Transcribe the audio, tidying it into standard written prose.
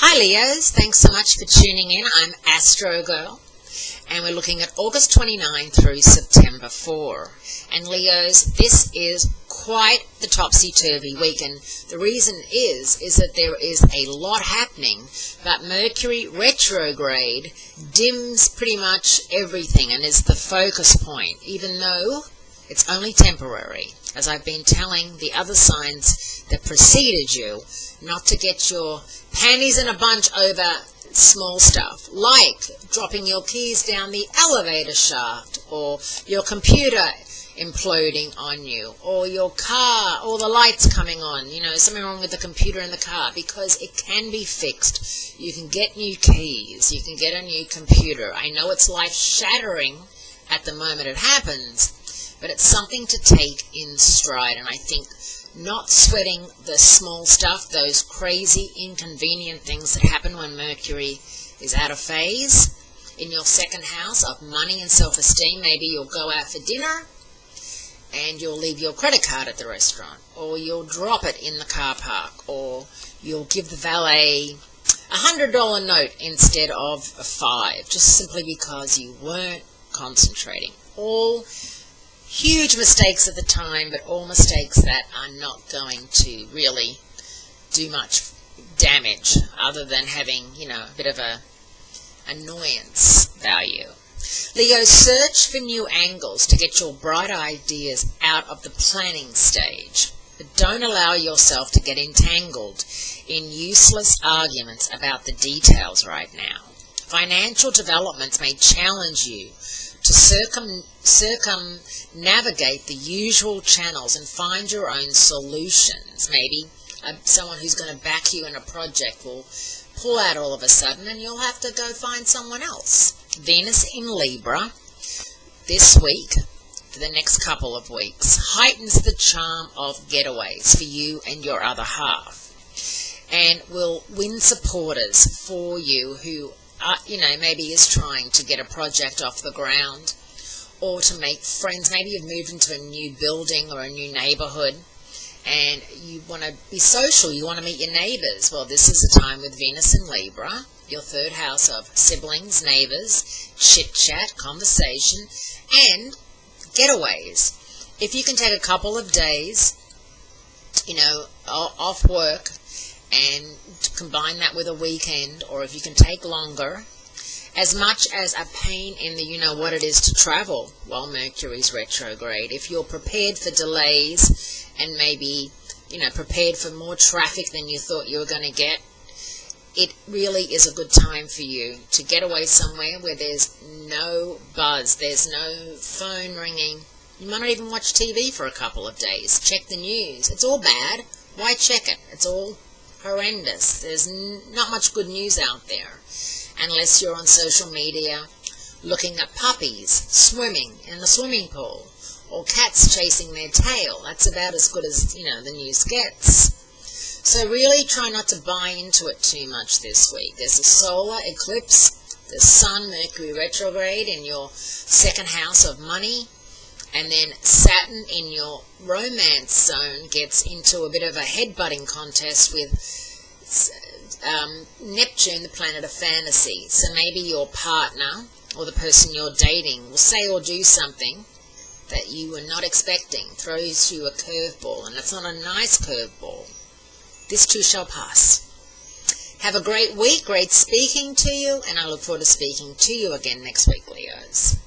Hi Leos, thanks so much for tuning in. I'm Astrogirl and we're looking at August 29 through September 4. And Leos, this is quite the topsy-turvy week, and the reason is that there is a lot happening, but Mercury retrograde dims pretty much everything and is the focus point, even though it's only temporary. As I've been telling the other signs that preceded you, not to get your panties in a bunch over small stuff, like dropping your keys down the elevator shaft, or your computer imploding on you, or your car, or the lights coming on, something wrong with the computer in the car, because it can be fixed. You can get new keys, you can get a new computer. I know it's life-shattering at the moment it happens, but it's something to take in stride, and I think not sweating the small stuff, those crazy, inconvenient things that happen when Mercury is out of phase in your second house of money and self-esteem. Maybe you'll go out for dinner and you'll leave your credit card at the restaurant, or you'll drop it in the car park, or you'll give the valet a $100 note instead of a $5, just simply because you weren't concentrating. All huge mistakes at the time, but all mistakes that are not going to really do much damage other than having, a bit of a annoyance value. Leo, search for new angles to get your bright ideas out of the planning stage, but don't allow yourself to get entangled in useless arguments about the details right now. Financial developments may challenge you to circumnavigate the usual channels and find your own solutions. Maybe someone who's going to back you in a project will pull out all of a sudden and you'll have to go find someone else. Venus in Libra this week, for the next couple of weeks, heightens the charm of getaways for you and your other half, and will win supporters for you who maybe is trying to get a project off the ground, or to make friends. Maybe you've moved into a new building or a new neighborhood and you want to be social, you want to meet your neighbors. Well, this is a time with Venus in Libra, your third house of siblings, neighbors, chit-chat, conversation, and getaways. If you can take a couple of days, off work, and combine that with a weekend, or if you can take longer, as much as a pain in the what it is to travel while Mercury's retrograde, if you're prepared for delays and maybe prepared for more traffic than you thought you were going to get, it really is a good time for you to get away somewhere where there's no buzz, there's no phone ringing. You might not even watch TV for a couple of days. Check the news. It's all bad. Why check it? It's all horrendous. There's not much good news out there unless you're on social media looking at puppies swimming in the swimming pool, or cats chasing their tail. That's about as good as the news gets. So really try not to buy into it too much this week. There's a solar eclipse, the Sun Mercury retrograde in your second house of money, and then Saturn in your romance zone gets into a bit of a headbutting contest with Neptune, the planet of fantasy. So maybe your partner or the person you're dating will say or do something that you were not expecting, throws you a curveball, and it's not a nice curveball. This too shall pass. Have a great week, great speaking to you, and I look forward to speaking to you again next week, Leos.